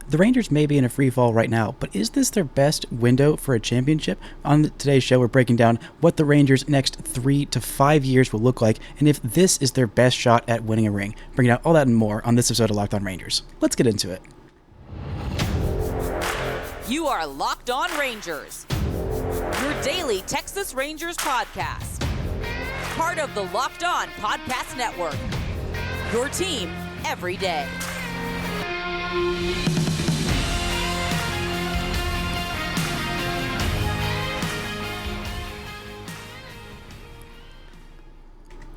The Rangers may be in a free fall right now, but is this their best window for a championship? On today's show, we're breaking down what the Rangers' next 3 to 5 years will look like, and if this is their best shot at winning a ring. Bringing out all that and more on this episode of Locked On Rangers. Let's get into it. You are Locked On Rangers, your daily Texas Rangers podcast. Part of the Locked On Podcast Network, your team every day.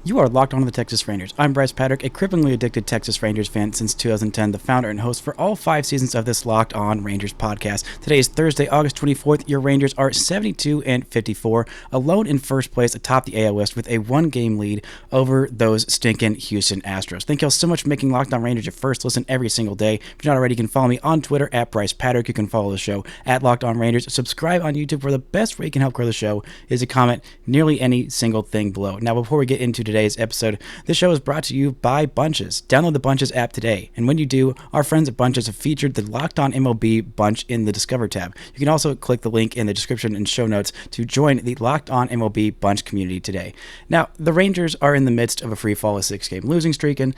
You are locked on to the Texas Rangers. I'm Bryce Patrick, a cripplingly addicted Texas Rangers fan since 2010, the founder and host for all 5 seasons of this Locked On Rangers podcast. Today is Thursday, August 24th. Your Rangers are 72-54, alone in first place atop the AL West with a 1-game lead over those stinking Houston Astros. Thank you all so much for making Locked On Rangers your first listen every single day. If you're not already, you can follow me on Twitter at Bryce Patrick. You can follow the show at Locked On Rangers. Subscribe on YouTube, where the best way you can help grow the show is to comment nearly any single thing below. Now, before we get into today's episode, this show is brought to you by Bunches. Download the Bunches app today, and when you do, our friends at Bunches have featured the Locked On MLB Bunch in the Discover tab. You can also click the link in the description and show notes to join the Locked On MLB Bunch community today. Now, the Rangers are in the midst of a free fall, a 6-game losing streak, and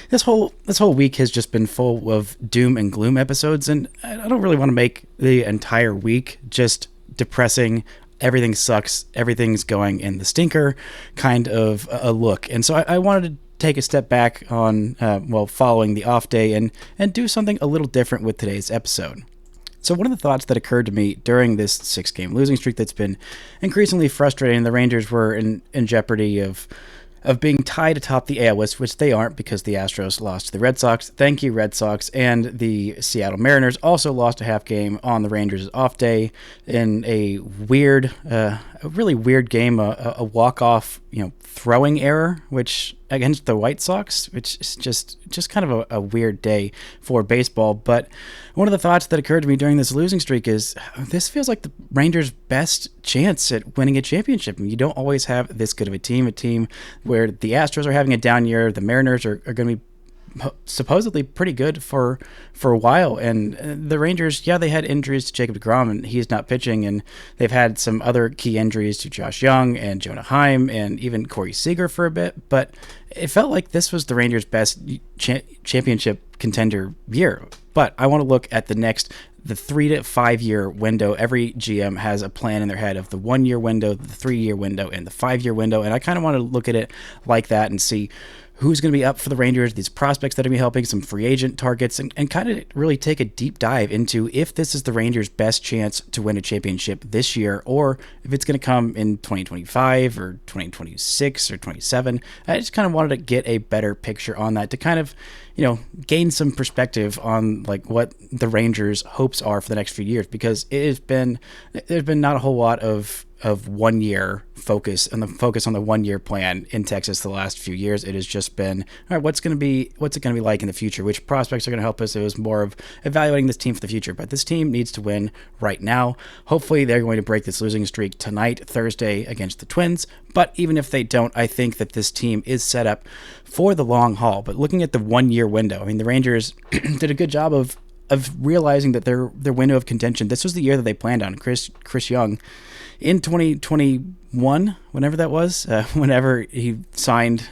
this whole week has just been full of doom and gloom episodes, and I don't really want to make the entire week just depressing, everything sucks, everything's going in the stinker kind of a look. And so I wanted to take a step back on, following the off day and do something a little different with today's episode. So one of the thoughts that occurred to me during this 6-game losing streak that's been increasingly frustrating, the Rangers were in jeopardy of being tied atop the AL West, which they aren't because the Astros lost to the Red Sox. Thank you, Red Sox. And the Seattle Mariners also lost a half game on the Rangers' off day in a really weird game, a walk-off, throwing error, which against the White Sox, which is just kind of a weird day for baseball. But one of the thoughts that occurred to me during this losing streak is this feels like the Rangers' best chance at winning a championship. I mean, you don't always have this good of a team where the Astros are having a down year, the Mariners are going to be supposedly pretty good for a while, and the Rangers, they had injuries to Jacob deGrom, and he's not pitching, and they've had some other key injuries to Josh Young and Jonah Heim and even Corey Seager for a bit, but it felt like this was the Rangers' best championship contender year. But I want to look at the 3 to 5 year window. Every GM has a plan in their head of the 1-year window, the 3-year window, and the 5-year window, and I kind of want to look at it like that and see who's going to be up for the Rangers, these prospects that are going to be helping, some free agent targets, and kind of really take a deep dive into if this is the Rangers' best chance to win a championship this year, or if it's going to come in 2025 or 2026 or 27. I just kind of wanted to get a better picture on that to kind of, gain some perspective on like what the Rangers' hopes are for the next few years, because there's been not a whole lot of 1 year focus and the focus on the 1 year plan in Texas the last few years. It has just been, all right, what's it going to be like in the future? Which prospects are going to help us? It was more of evaluating this team for the future, but this team needs to win right now. Hopefully they're going to break this losing streak tonight, Thursday, against the Twins. But even if they don't, I think that this team is set up for the long haul. But looking at the 1 year window, I mean, the Rangers did a good job of realizing that their window of contention, this was the year that they planned on. Chris Young, in 2021, whenever that was, whenever he signed,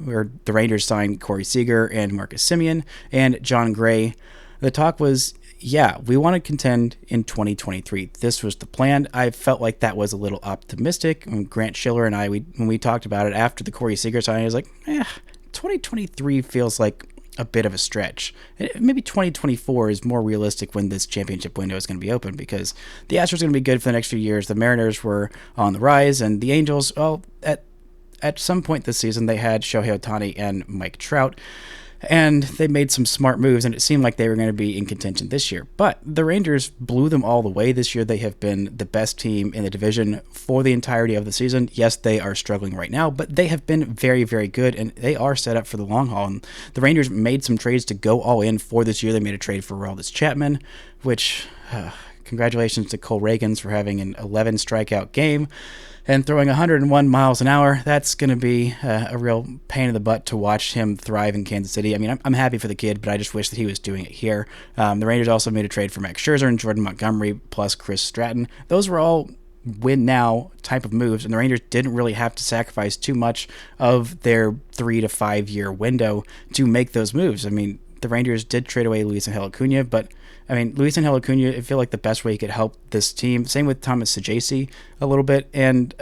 or the Rangers signed Corey Seager and Marcus Semien and John Gray, the talk was, we want to contend in 2023. This was the plan. I felt like that was a little optimistic. Grant Schiller and I, when we talked about it after the Corey Seager signing, I was like, 2023 feels like a bit of a stretch. Maybe 2024 is more realistic when this championship window is going to be open, because the Astros are going to be good for the next few years. The Mariners were on the rise, and the Angels, at some point this season, they had Shohei Ohtani and Mike Trout, and they made some smart moves, and it seemed like they were going to be in contention this year. But the Rangers blew them all the way this year. They have been the best team in the division for the entirety of the season. Yes, they are struggling right now, but they have been very, very good, and they are set up for the long haul. And the Rangers made some trades to go all in for this year. They made a trade for Aroldis Chapman, which congratulations to Cole Reagans for having an 11 strikeout game and throwing 101 miles an hour. That's going to be a real pain in the butt to watch him thrive in Kansas City. I mean, I'm happy for the kid, but I just wish that he was doing it here. The Rangers also made a trade for Max Scherzer and Jordan Montgomery plus Chris Stratton. Those were all win now type of moves, and the Rangers didn't really have to sacrifice too much of their 3 to 5 year window to make those moves. I mean, the Rangers did trade away Luis Angel Acuna, but I mean, Luis Angel Acuna, I feel like the best way he could help this team, same with Thomas Saggese a little bit, and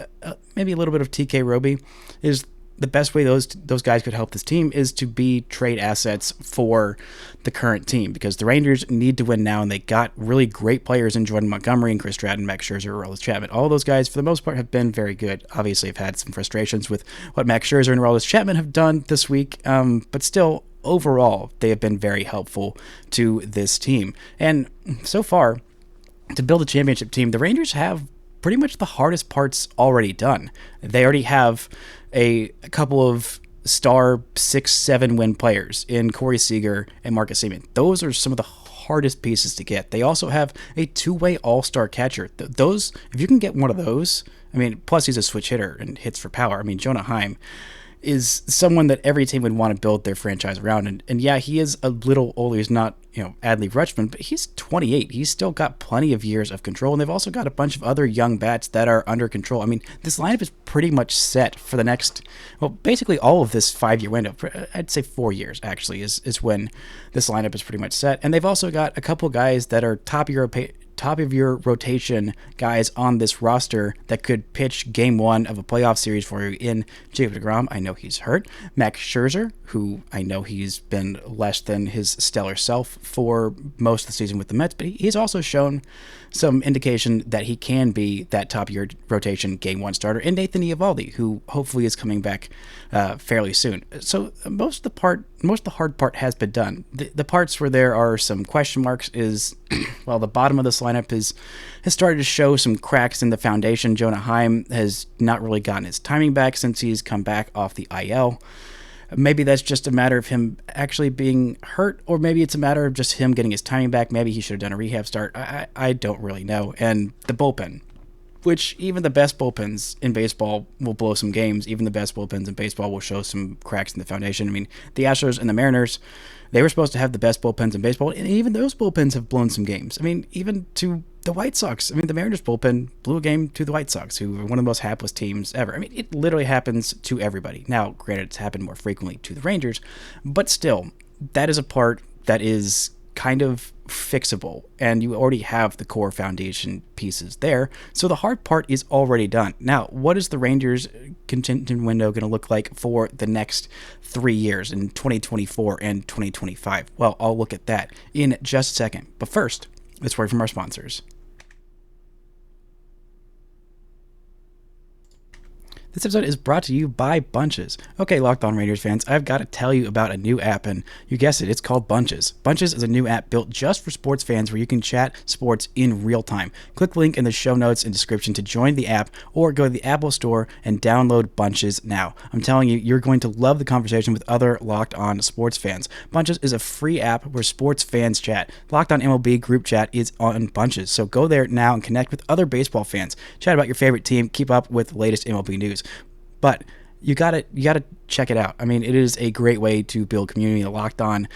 maybe a little bit of TK Roby, is the best way those guys could help this team is to be trade assets for the current team, because the Rangers need to win now, and they got really great players in Jordan Montgomery and Chris Stratton, Max Scherzer, Aroldis Chapman. All those guys, for the most part, have been very good. Obviously, I've had some frustrations with what Max Scherzer and Aroldis Chapman have done this week, but still, overall, they have been very helpful to this team. And so far, to build a championship team, the Rangers have pretty much the hardest parts already done. They already have a couple of star 6-7 win players in Corey Seager and Marcus Semien. Those are some of the hardest pieces to get. They also have a two-way all-star catcher. Those, if you can get one of those, I mean, plus he's a switch hitter and hits for power. I mean, Jonah Heim is someone that every team would want to build their franchise around. And yeah, he is a little older. He's not, Adley Rutschman, but he's 28. He's still got plenty of years of control. And they've also got a bunch of other young bats that are under control. I mean, this lineup is pretty much set for the next, basically all of this 5 year window. I'd say 4 years, actually, is when this lineup is pretty much set. And they've also got a couple guys that are top of your rotation guys on this roster that could pitch game one of a playoff series for you in Jacob deGrom. I know he's hurt. Max Scherzer, who I know he's been less than his stellar self for most of the season with the Mets, but he's also shown some indication that he can be that top of your rotation game one starter. And Nathan Eovaldi, who hopefully is coming back fairly soon. So most of the hard part has been done. The parts where there are some question marks is, well, the bottom of this lineup has started to show some cracks in the foundation. Jonah Heim has not really gotten his timing back since he's come back off the IL. Maybe that's just a matter of him actually being hurt, or maybe it's a matter of just him getting his timing back. Maybe he should have done a rehab start. I don't really know. And the bullpen, which even the best bullpens in baseball will blow some games. Even the best bullpens in baseball will show some cracks in the foundation. I mean, the Astros and the Mariners, they were supposed to have the best bullpens in baseball, and even those bullpens have blown some games. I mean, even to the White Sox. I mean, the Mariners bullpen blew a game to the White Sox, who are one of the most hapless teams ever. I mean, it literally happens to everybody. Now, granted, it's happened more frequently to the Rangers, but still, that is a part that is kind of fixable, and you already have the core foundation pieces there, so the hard part is already done. Now, what is the Rangers contingent window going to look like for the next 3 years in 2024 and 2025? Well, I'll look at that in just a second, but first, let's word from our sponsors. This episode is brought to you by Bunches. Okay, Locked On Rangers fans, I've got to tell you about a new app, and you guessed it, it's called Bunches. Bunches is a new app built just for sports fans where you can chat sports in real time. Click the link in the show notes and description to join the app, or go to the Apple Store and download Bunches now. I'm telling you, you're going to love the conversation with other Locked On sports fans. Bunches is a free app where sports fans chat. Locked On MLB group chat is on Bunches, so go there now and connect with other baseball fans. Chat about your favorite team, keep up with the latest MLB news. But you gotta check it out. I mean, it is a great way to build community. The Locked On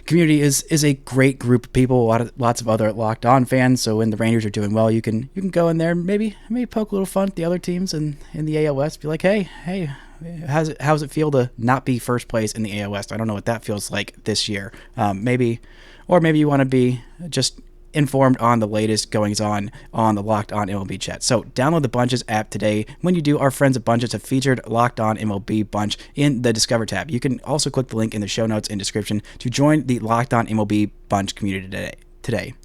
community is a great group of people. Lots of other Locked On fans. So when the Rangers are doing well, you can go in there, maybe poke a little fun at the other teams in the AL West. Be like, hey, how's it feel to not be first place in the AL West? I don't know what that feels like this year. Maybe you want to be just informed on the latest goings on the Locked On MLB chat. So download the Bunches app today. When you do, our friends at Bunches have featured Locked On MLB Bunch in the Discover tab. You can also click the link in the show notes and description to join the Locked On MLB Bunch community today.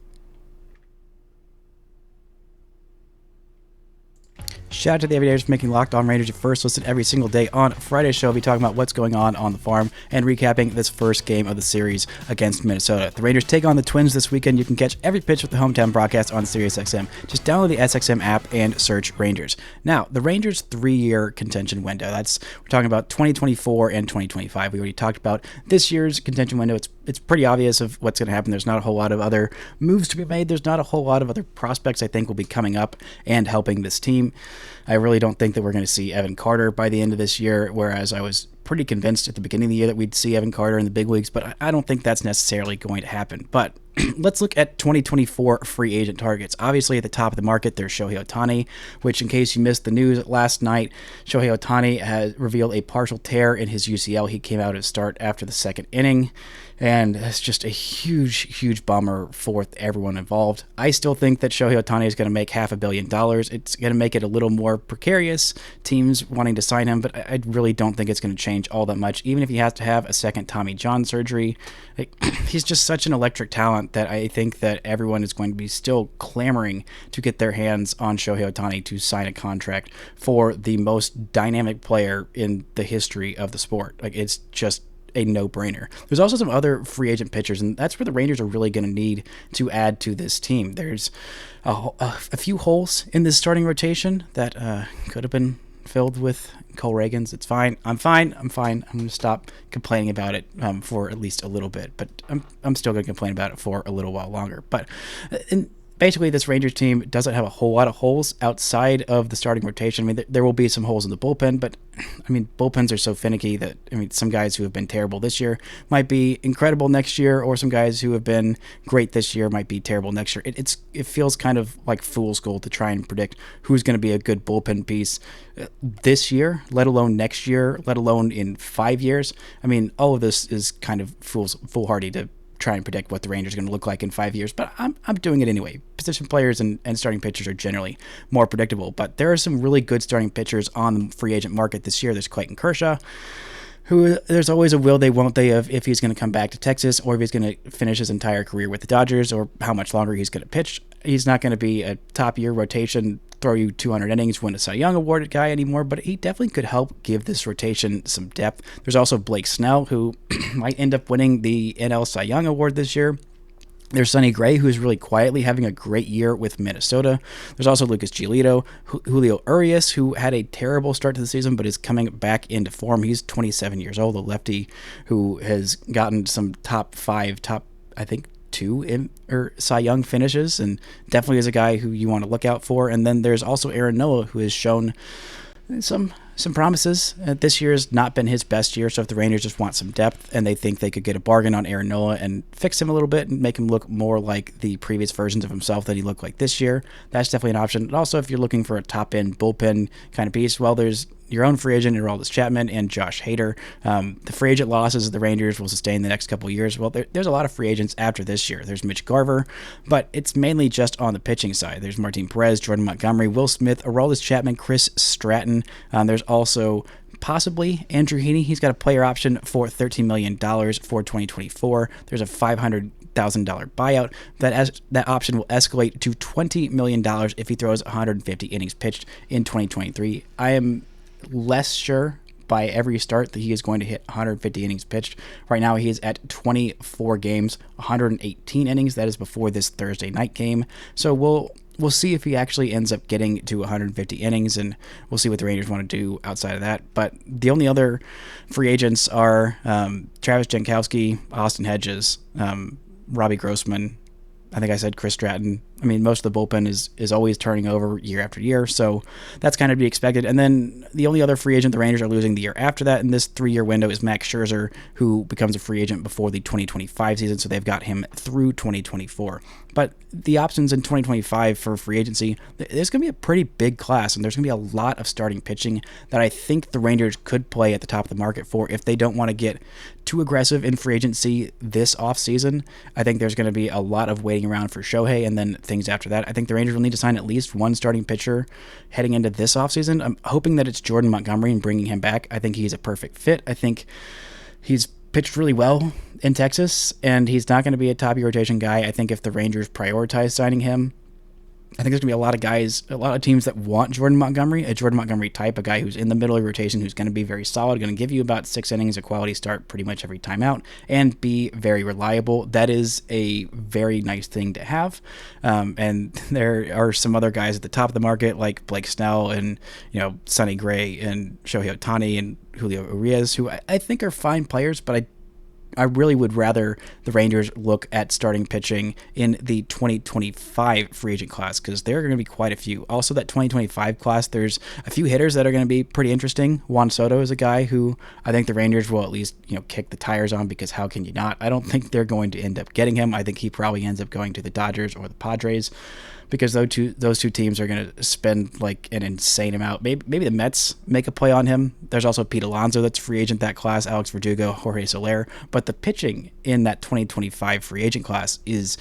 Shout out to the Everydayers for making Locked On Rangers your first listen every single day. On Friday's show, we'll be talking about what's going on the farm and recapping this first game of the series against Minnesota. The Rangers take on the Twins this weekend. You can catch every pitch with the hometown broadcast on SiriusXM. Just download the SXM app and search Rangers. Now, the Rangers' 3-year contention window. We're talking about 2024 and 2025. We already talked about this year's contention window. it's pretty obvious of what's going to happen. There's not a whole lot of other moves to be made. There's not a whole lot of other prospects I think will be coming up and helping this team. I really don't think that we're going to see Evan Carter by the end of this year, whereas I was pretty convinced at the beginning of the year that we'd see Evan Carter in the big leagues, but I don't think that's necessarily going to happen. But let's look at 2024 free agent targets. Obviously, at the top of the market, there's Shohei Ohtani, which, in case you missed the news last night, Shohei Ohtani has revealed a partial tear in his UCL. He came out at start after the second inning, and it's just a huge bummer for everyone involved. I still think that Shohei Ohtani is going to make $500 million. It's going to make it a little more precarious, teams wanting to sign him, but I really don't think it's going to change all that much, even if he has to have a second Tommy John surgery. He's just such an electric talent that I think that everyone is going to be still clamoring to get their hands on Shohei Ohtani to sign a contract for the most dynamic player in the history of the sport. It's just a no-brainer. There's also some other free agent pitchers, and that's where the Rangers are really going to need to add to this team. There's a few holes in this starting rotation that could have been filled with Cole Reagans. It's fine. I'm fine. I'm going to stop complaining about it for at least a little bit, but I'm still going to complain about it for a little while longer. But basically, this Rangers team doesn't have a whole lot of holes outside of the starting rotation. I mean, there will be some holes in the bullpen, but I mean, bullpens are so finicky that, I mean, some guys who have been terrible this year might be incredible next year, or some guys who have been great this year might be terrible next year. It feels kind of like fool's gold to try and predict who's going to be a good bullpen piece this year, let alone next year, let alone in 5 years. I mean, all of this is kind of foolhardy to try and predict what the Rangers are going to look like in 5 years, but I'm doing it anyway. Position players and starting pitchers are generally more predictable, but there are some really good starting pitchers on the free agent market this year. There's Clayton Kershaw, who there's always a will they, won't they of if he's going to come back to Texas or if he's going to finish his entire career with the Dodgers or how much longer he's going to pitch. He's not going to be a top-year rotation, throw you 200 innings, win a Cy Young awarded guy anymore, but he definitely could help give this rotation some depth. There's also Blake Snell, who might end up winning the NL Cy Young award this year. There's Sonny Gray, who's really quietly having a great year with Minnesota. There's also Lucas Giolito, Julio Urias, who had a terrible start to the season but is coming back into form. He's 27 years old, a lefty who has gotten some top 2 Cy Young finishes, and definitely is a guy who you want to look out for. And then there's also Aaron Nola, who has shown some promises. This year has not been his best year, so if the Rangers just want some depth and they think they could get a bargain on Aaron Nola and fix him a little bit and make him look more like the previous versions of himself that he looked like this year, that's definitely an option. And also, if you're looking for a top-end bullpen kind of piece, well, there's your own free agent, Aroldis Chapman, and Josh Hader. The free agent losses the Rangers will sustain the next couple of years. Well, there's a lot of free agents after this year. There's Mitch Garver, but it's mainly just on the pitching side. There's Martin Perez, Jordan Montgomery, Will Smith, Aroldis Chapman, Chris Stratton. There's also possibly Andrew Heaney. He's got a player option for $13 million for 2024. There's a $500,000 buyout. That option will escalate to $20 million if he throws 150 innings pitched in 2023. I am less sure by every start that he is going to hit 150 innings pitched. Right now he is at 24 games, 118 innings. That is before this Thursday night game. So we'll see if he actually ends up getting to 150 innings, and we'll see what the Rangers want to do outside of that. But the only other free agents are Travis Jankowski, Austin Hedges, Robbie Grossman. I think I said Chris Stratton. I mean, most of the bullpen is always turning over year after year, so that's kind of to be expected. And then the only other free agent the Rangers are losing the year after that in this 3-year window is Max Scherzer, who becomes a free agent before the 2025 season, so they've got him through 2024. But the options in 2025 for free agency, there's going to be a pretty big class, and there's going to be a lot of starting pitching that I think the Rangers could play at the top of the market for if they don't want to get too aggressive in free agency this offseason. I think there's going to be a lot of waiting around for Shohei and then things after that. I think the Rangers will need to sign at least one starting pitcher heading into this offseason. I'm hoping that it's Jordan Montgomery and bringing him back. I think he's a perfect fit. I think he's pitched really well in Texas, and he's not going to be a top rotation guy. I think if the Rangers prioritize signing him, I think there's going to be a lot of guys, a lot of teams that want Jordan Montgomery, a Jordan Montgomery type, a guy who's in the middle of rotation, who's going to be very solid, going to give you about 6 innings, a quality start pretty much every time out, and be very reliable. That is a very nice thing to have. And there are some other guys at the top of the market, like Blake Snell and, Sonny Gray and Shohei Ohtani and Julio Urias, who I think are fine players, but I really would rather the Rangers look at starting pitching in the 2025 free agent class, because there are going to be quite a few. Also, that 2025 class, there's a few hitters that are going to be pretty interesting. Juan Soto is a guy who I think the Rangers will at least, kick the tires on, because how can you not? I don't think they're going to end up getting him. I think he probably ends up going to the Dodgers or the Padres, because those two teams are going to spend like an insane amount. Maybe the Mets make a play on him. There's also Pete Alonso that's free agent that class, Alex Verdugo, Jorge Soler. But the pitching in that 2025 free agent class is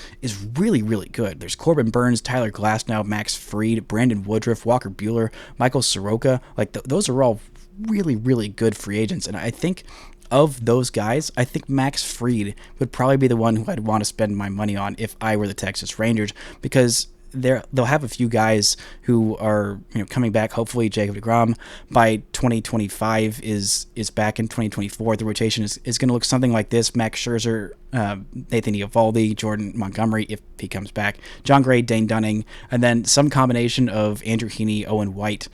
really, really good. There's Corbin Burns, Tyler Glasnow, Max Fried, Brandon Woodruff, Walker Buehler, Michael Soroka. Like those are all really, really good free agents. And I think of those guys, I think Max Fried would probably be the one who I'd want to spend my money on if I were the Texas Rangers, because they'll have a few guys who are coming back. Hopefully Jacob deGrom by 2025 is back in 2024. The rotation is going to look something like this: Max Scherzer, Nathan Eovaldi, Jordan Montgomery if he comes back, John Gray, Dane Dunning, and then some combination of Andrew Heaney, Owen White,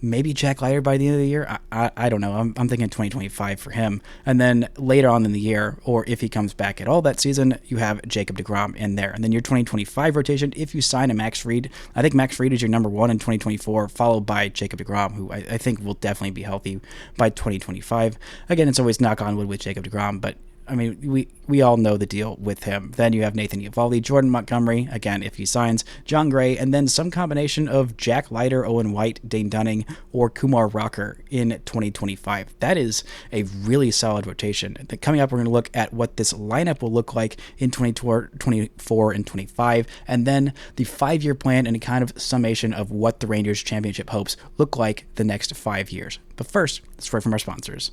maybe Jack Leiter by the end of the year. I don't know. I'm thinking 2025 for him. And then later on in the year, or if he comes back at all that season, you have Jacob deGrom in there. And then your 2025 rotation, if you sign a Max Fried, I think Max Fried is your number one in 2024, followed by Jacob deGrom, who I think will definitely be healthy by 2025. Again, it's always knock on wood with Jacob deGrom, but I mean, we all know the deal with him. Then you have Nathan Eovaldi, Jordan Montgomery, again, if he signs, John Gray, and then some combination of Jack Leiter, Owen White, Dane Dunning, or Kumar Rocker in 2025. That is a really solid rotation. Coming up, we're going to look at what this lineup will look like in 24 and 25, and then the 5-year plan and a kind of summation of what the Rangers championship hopes look like the next 5 years. But first, let's hear from our sponsors.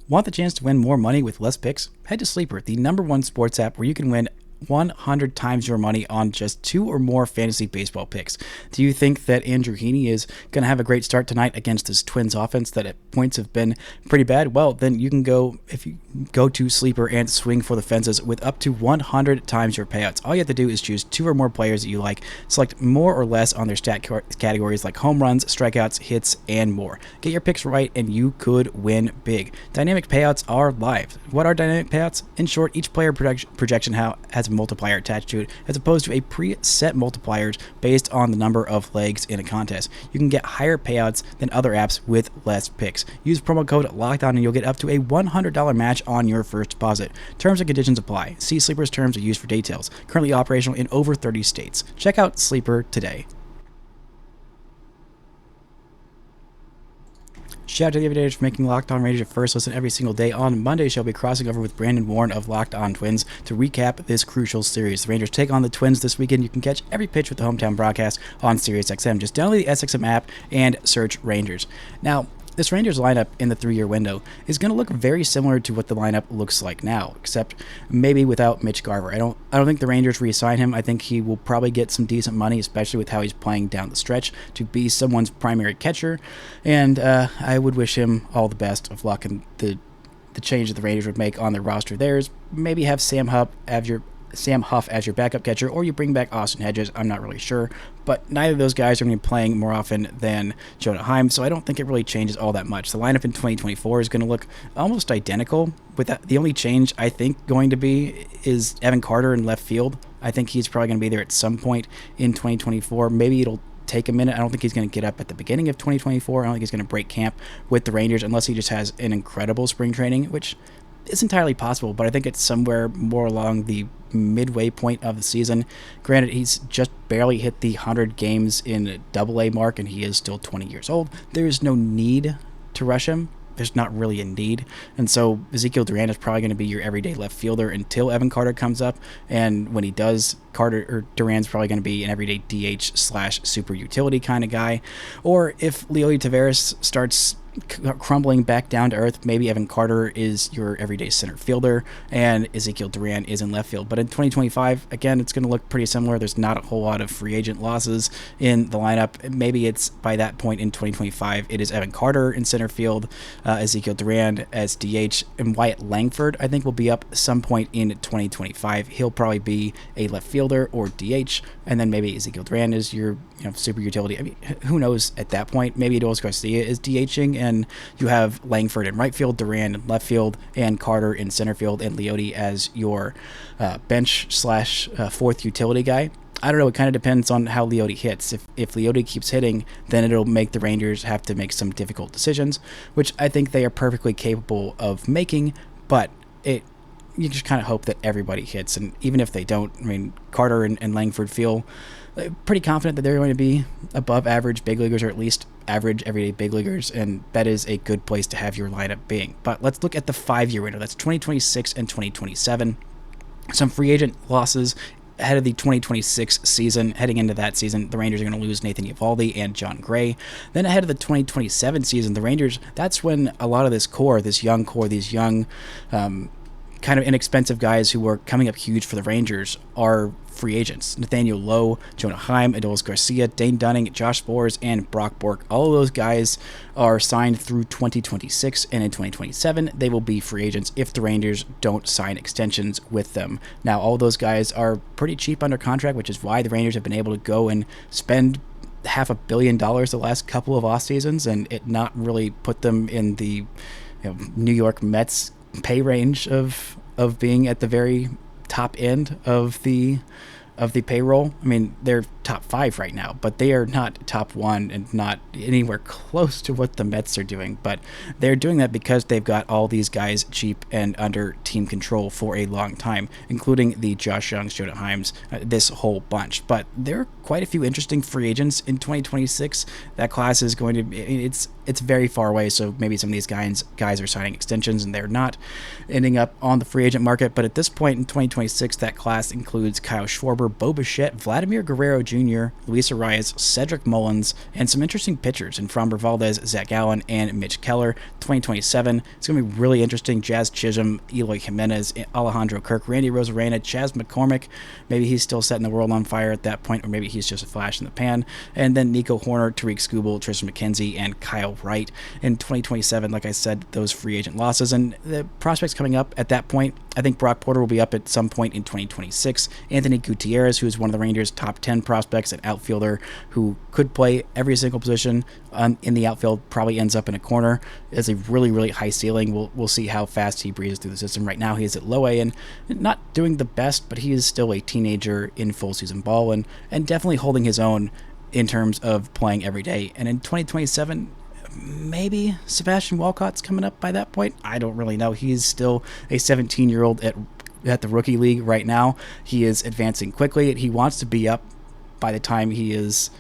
Want the chance to win more money with less picks? Head to Sleeper, the #1 sports app where you can win 100 times your money on just 2 or more fantasy baseball picks. Do you think that Andrew Heaney is going to have a great start tonight against his Twins offense that at points have been pretty bad? Well, then you can go to Sleeper and swing for the fences with up to 100 times your payouts. All you have to do is choose 2 or more players that you like, select more or less on their stat categories like home runs, strikeouts, hits, and more. Get your picks right and you could win big. Dynamic payouts are live. What are dynamic payouts? In short, each player projection has multiplier attached to it, as opposed to a preset multipliers based on the number of legs in a contest. You can get higher payouts than other apps with less picks. Use promo code LOCKEDON and you'll get up to a $100 match on your first deposit. Terms and conditions apply. See Sleeper's terms of use for details. Currently operational in over 30 states. Check out Sleeper today. Shout out to the Everydayers for making Locked On Rangers your first listen every single day. On Monday, she'll be crossing over with Brandon Warren of Locked On Twins to recap this crucial series. The Rangers take on the Twins this weekend. You can catch every pitch with the hometown broadcast on SiriusXM. Just download the SXM app and search Rangers. Now, this Rangers lineup in the 3-year window is going to look very similar to what the lineup looks like now, except maybe without Mitch Garver. I don't think the Rangers re-sign him. I think he will probably get some decent money, especially with how he's playing down the stretch, to be someone's primary catcher. And I would wish him all the best of luck in the change that the Rangers would make on their roster. There's maybe have Sam Huff as your backup catcher, or you bring back Austin Hedges. I'm not really sure, but neither of those guys are going to be playing more often than Jonah Heim, so I don't think it really changes all that much. The lineup in 2024 is going to look almost identical, with the only change I think going to be is Evan Carter in left field. I think he's probably going to be there at some point in 2024. Maybe it'll take a minute. I don't think he's going to get up at the beginning of 2024. I don't think he's going to break camp with the Rangers unless he just has an incredible spring training, which is entirely possible, but I think it's somewhere more along the midway point of the season. Granted, he's just barely hit the 100 games in AA mark, and he is still 20 years old. There is no need to rush him. There's not really a need. And so Ezekiel Duran is probably going to be your everyday left fielder until Evan Carter comes up. And when he does, Duran's probably going to be an everyday DH/super utility kind of guy. Or if Leody Taveras starts crumbling back down to earth. Maybe Evan Carter is your everyday center fielder and Ezekiel Duran is in left field. But in 2025, again, it's going to look pretty similar. There's not a whole lot of free agent losses in the lineup. Maybe it's by that point in 2025, it is Evan Carter in center field, Ezekiel Duran as DH, and Wyatt Langford, I think, will be up some point in 2025. He'll probably be a left fielder or DH, and then maybe Ezekiel Duran is your super utility. I mean, who knows at that point? Maybe Adolis Garcia is DHing, and you have Langford in right field, Duran in left field, and Carter in center field, and Leote as your bench / fourth utility guy. I don't know. It kind of depends on how Leote hits. If Leote keeps hitting, then it'll make the Rangers have to make some difficult decisions, which I think they are perfectly capable of making, but you just kind of hope that everybody hits. And even if they don't, I mean, Carter and Langford feel pretty confident that they're going to be above average big leaguers, or at least average everyday big leaguers, and that is a good place to have your lineup being. But let's look at the 5-year window. That's 2026 and 2027. Some free agent losses ahead of the 2026 season. Heading into that season, the Rangers are going to lose Nathan Eovaldi and John Gray. Then ahead of the 2027 season, the Rangers, that's when a lot of this young core, these young kind of inexpensive guys who were coming up huge for the Rangers are free agents. Nathaniel Lowe, Jonah Heim, Adolis Garcia, Dane Dunning, Josh Sborz, and Brock Bork. All of those guys are signed through 2026, and in 2027, they will be free agents if the Rangers don't sign extensions with them. Now, all those guys are pretty cheap under contract, which is why the Rangers have been able to go and spend $500 million the last couple of off seasons, and it not really put them in the New York Mets pay range of being at the very top end of the payroll. I mean, they're top 5 right now, but they are not top 1 and not anywhere close to what the Mets are doing. But they're doing that because they've got all these guys cheap and under team control for a long time, including the Josh Youngs, Jonah Heims, this whole bunch. But there are quite a few interesting free agents in 2026. That class is going to be, it's very far away, so maybe some of these guys are signing extensions and they're not ending up on the free agent market. But at this point in 2026, that class includes Kyle Schwarber, Bo Bichette, Vladimir Guerrero Jr., Luis Arias, Cedric Mullins, and some interesting pitchers in Framber Valdez, Zach Allen, and Mitch Keller. 2027, it's going to be really interesting. Jazz Chisholm, Eloy Jimenez, Alejandro Kirk, Randy Rosarena, Chas McCormick. Maybe he's still setting the world on fire at that point, or maybe he's just a flash in the pan. And then Nico Horner, Tariq Skubal, Tristan McKenzie, and Kyle Wright. In 2027, like I said, those free agent losses and the prospects coming up at that point. I think Brock Porter will be up at some point in 2026. Anthony Gutierrez, who is one of the Rangers' top 10 prospects, an outfielder who could play every single position in the outfield, probably ends up in a corner. Has a really, really high ceiling. We'll see how fast he breezes through the system. Right now, he is at low A and not doing the best, but he is still a teenager in full season ball and definitely holding his own in terms of playing every day. And in 2027, maybe Sebastian Walcott's coming up by that point. I don't really know. He's still a 17-year-old at the rookie league right now. He is advancing quickly. He wants to be up by the time he is,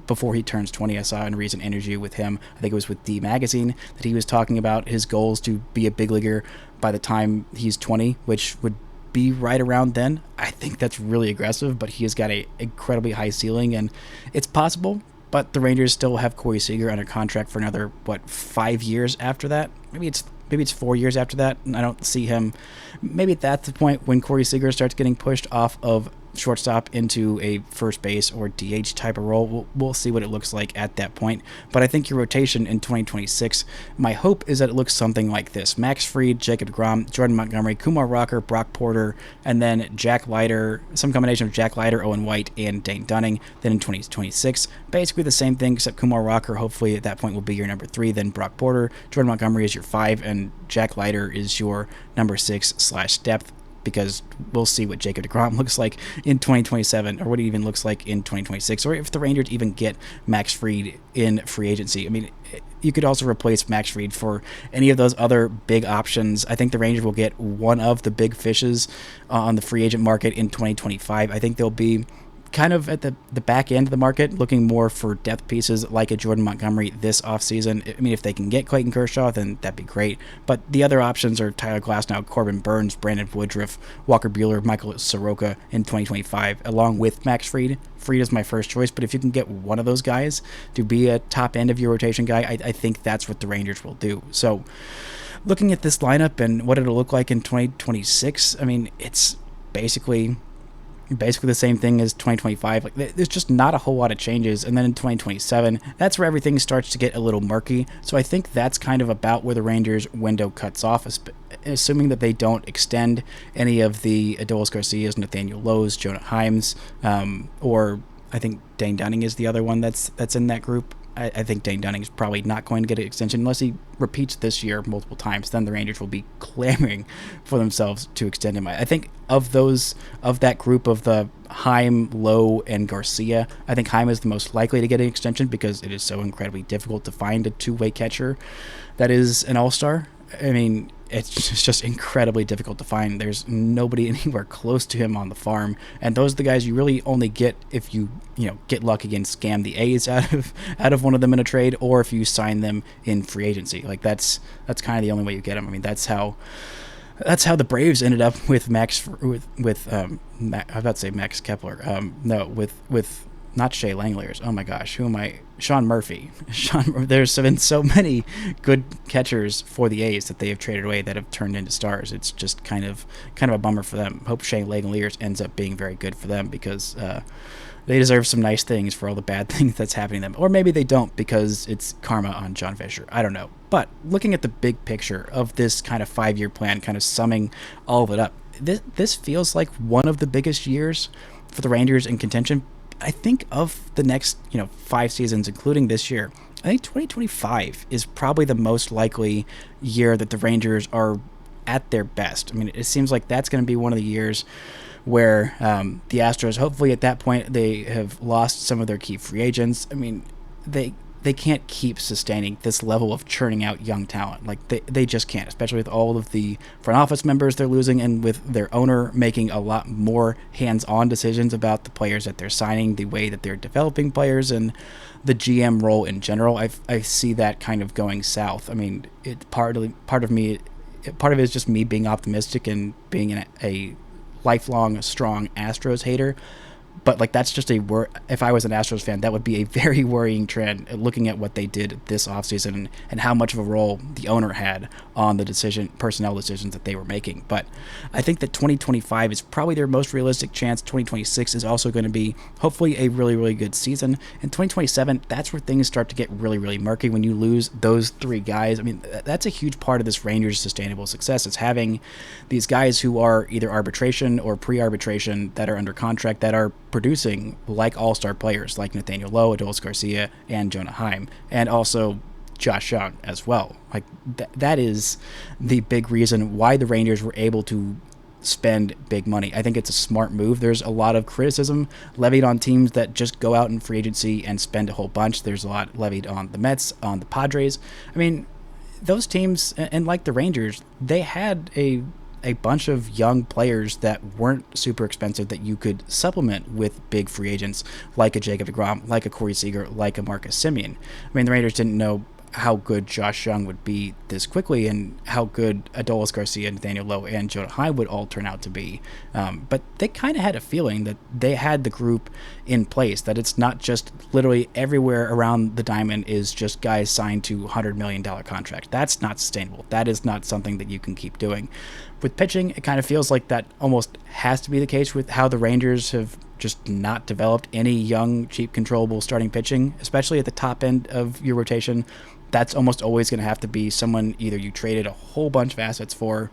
before he turns 20. I saw in a recent interview with him, I think it was with D Magazine, that he was talking about his goals to be a big leaguer by the time he's 20, which would be right around then. I think that's really aggressive, but he has got a incredibly high ceiling, and it's possible. But the Rangers still have Corey Seager under contract for another 5 years after that. Maybe it's 4 years after that, and I don't see him. Maybe that's the point when Corey Seager starts getting pushed off of shortstop into a first base or DH type of role. We'll see what it looks like at that point. But I think your rotation in 2026, my hope is that it looks something like this: Max Fried, Jacob deGrom, Jordan Montgomery, Kumar Rocker, Brock Porter, and then Jack Leiter, some combination of Jack Leiter, Owen White, and Dane Dunning. Then in 2026, basically the same thing, except Kumar Rocker hopefully at that point will be your number 3, then Brock Porter, Jordan Montgomery is your 5, and Jack Leiter is your number 6/depth. Because we'll see what Jacob deGrom looks like in 2027, or what he even looks like in 2026, or if the Rangers even get Max Fried in free agency. I mean, you could also replace Max Fried for any of those other big options. I think the Rangers will get one of the big fishes on the free agent market in 2025. I think there'll be kind of at the back end of the market, looking more for depth pieces like a Jordan Montgomery this offseason. I mean, if they can get Clayton Kershaw, then that'd be great. But the other options are Tyler Glasnow, Corbin Burns, Brandon Woodruff, Walker Buehler, Michael Soroka in 2025, along with Max Fried. Fried is my first choice, but if you can get one of those guys to be a top end of your rotation guy, I think that's what the Rangers will do. So looking at this lineup and what it'll look like in 2026, I mean, it's basically the same thing as 2025. Like, there's just not a whole lot of changes. And then in 2027, that's where everything starts to get a little murky. So I think that's kind of about where the Rangers window cuts off, assuming that they don't extend any of the Adolis Garcias, Nathaniel Lowe's, Jonah Heims, or I think Dane Dunning is the other one that's in that group. I think Dane Dunning is probably not going to get an extension unless he repeats this year multiple times. Then the Rangers will be clamoring for themselves to extend him. I think of that group of the Heim, Lowe, and Garcia, I think Heim is the most likely to get an extension because it is so incredibly difficult to find a two-way catcher that is an all-star. I mean, it's just incredibly difficult to find. There's nobody anywhere close to him on the farm, and those are the guys you really only get if you get lucky and scam the A's out of one of them in a trade, or if you sign them in free agency. Like that's kind of the only way you get them. I mean, that's how the Braves ended up with I was about to say Max Kepler. With not Shea Langeliers. Oh my gosh, who am I? Sean Murphy. There's been so many good catchers for the A's that they have traded away that have turned into stars. It's just kind of a bummer for them. Hope Shea Langeliers ends up being very good for them because they deserve some nice things for all the bad things that's happening to them. Or maybe they don't because it's karma on John Fisher. I don't know. But looking at the big picture of this kind of 5-year plan, kind of summing all of it up, this feels like one of the biggest years for the Rangers in contention. I think of the next 5 seasons, including this year, I think 2025 is probably the most likely year that the Rangers are at their best. I mean, it seems like that's going to be one of the years where the Astros, hopefully at that point, they have lost some of their key free agents. I mean, they can't keep sustaining this level of churning out young talent. Like they just can't, especially with all of the front office members they're losing and with their owner making a lot more hands-on decisions about the players that they're signing, the way that they're developing players, and the GM role in general. I see that kind of going south. I mean, part of it is just me being optimistic and being a lifelong strong Astros hater. But like that's just if I was an Astros fan, that would be a very worrying trend looking at what they did this offseason and how much of a role the owner had on the personnel decisions that they were making. But I think that 2025 is probably their most realistic chance. 2026 is also going to be hopefully a really, really good season. And 2027, that's where things start to get really, really murky when you lose those 3 guys. I mean, that's a huge part of this Rangers' sustainable success is having these guys who are either arbitration or pre-arbitration that are under contract that are producing like all-star players like Nathaniel Lowe, Adolis Garcia, and Jonah Heim, and also Josh Young as well. Like that is the big reason why the Rangers were able to spend big money. I think it's a smart move. There's a lot of criticism levied on teams that just go out in free agency and spend a whole bunch. There's a lot levied on the Mets, on the Padres. I mean, those teams, and like the Rangers, they had a bunch of young players that weren't super expensive that you could supplement with big free agents like a Jacob deGrom, like a Corey Seager, like a Marcus Semien. I mean, the Rangers didn't know how good Josh Young would be this quickly and how good Adolis Garcia, Nathaniel Lowe, and Jonah Heim would all turn out to be. But they kind of had a feeling that they had the group in place, that it's not just literally everywhere around the diamond is just guys signed to $100 million contracts. That's not sustainable. That is not something that you can keep doing. With pitching, it kind of feels like that almost has to be the case with how the Rangers have just not developed any young, cheap, controllable starting pitching, especially at the top end of your rotation. That's almost always going to have to be someone either you traded a whole bunch of assets for,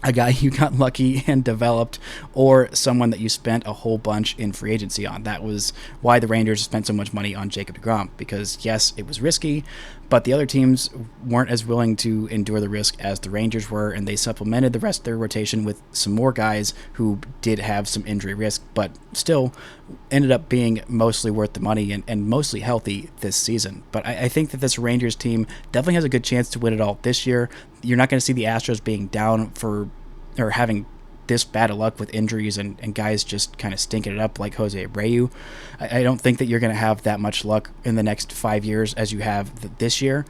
a guy you got lucky and developed, or someone that you spent a whole bunch in free agency on. That was why the Rangers spent so much money on Jacob deGrom, because yes, it was risky, but the other teams weren't as willing to endure the risk as the Rangers were, and they supplemented the rest of their rotation with some more guys who did have some injury risk, but still ended up being mostly worth the money and mostly healthy this season. But I think that this Rangers team definitely has a good chance to win it all this year. You're not going to see the Astros being down for, or having this bad of luck with injuries and guys just kind of stinking it up like Jose Abreu. I don't think that you're going to have that much luck in the next 5 years as you have this year.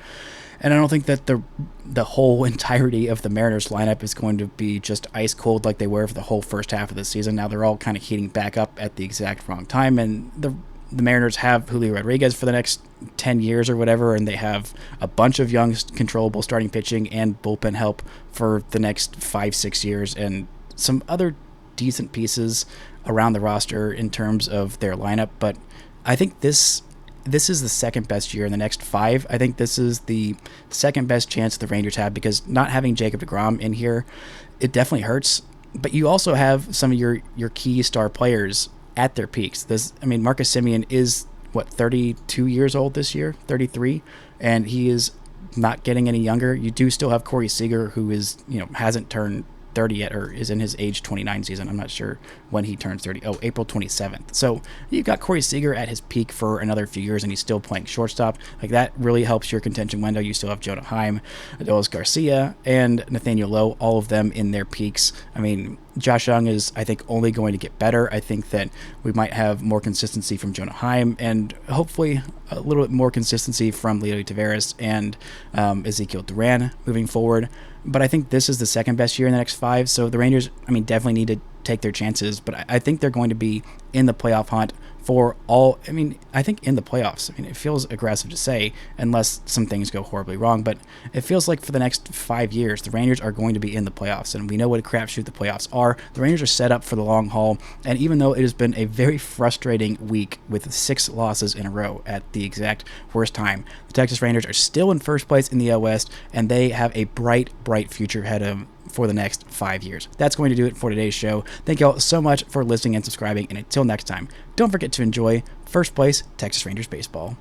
And I don't think that the whole entirety of the Mariners lineup is going to be just ice cold like they were for the whole first half of the season. Now they're all kind of heating back up at the exact wrong time, and the Mariners have Julio Rodriguez for the next 10 years or whatever, and they have a bunch of young, controllable starting pitching and bullpen help for the next 5-6 years, and some other decent pieces around the roster in terms of their lineup. But I think this is the second best year in the next 5. I think this is the second best chance the Rangers have, because not having Jacob deGrom in here, it definitely hurts. But you also have some of your key star players at their peaks. Marcus Semien is 32 years old this year, 33, and he is not getting any younger. You do still have Corey Seager, who is hasn't turned 30 yet, or is in his age 29 season. I'm not sure when he turns 30. April 27th. So you've got Corey Seager at his peak for another few years, and he's still playing shortstop. Like, that really helps your contention window. You still have Jonah Heim, Adolis Garcia, and Nathaniel Lowe, all of them in their peaks. Josh Young is, I think, only going to get better. I think that we might have more consistency from Jonah Heim, and hopefully a little bit more consistency from Leo Taveras and Ezekiel Duran moving forward. But I think this is the second best year in the next 5. So the Rangers, definitely need to take their chances. But I think they're going to be in the playoff hunt for all. I think in the playoffs. It feels aggressive to say unless some things go horribly wrong. But it feels like for the next 5 years, the Rangers are going to be in the playoffs. And we know what a crapshoot the playoffs are. The Rangers are set up for the long haul. And even though it has been a very frustrating week with 6 losses in a row at the exact worst time, the Texas Rangers are still in first place in the AL West, and they have a bright future ahead of them for the next 5 years. That's going to do it for today's show. Thank you all so much for listening and subscribing, and until next time, don't forget to enjoy First Place Texas Rangers baseball.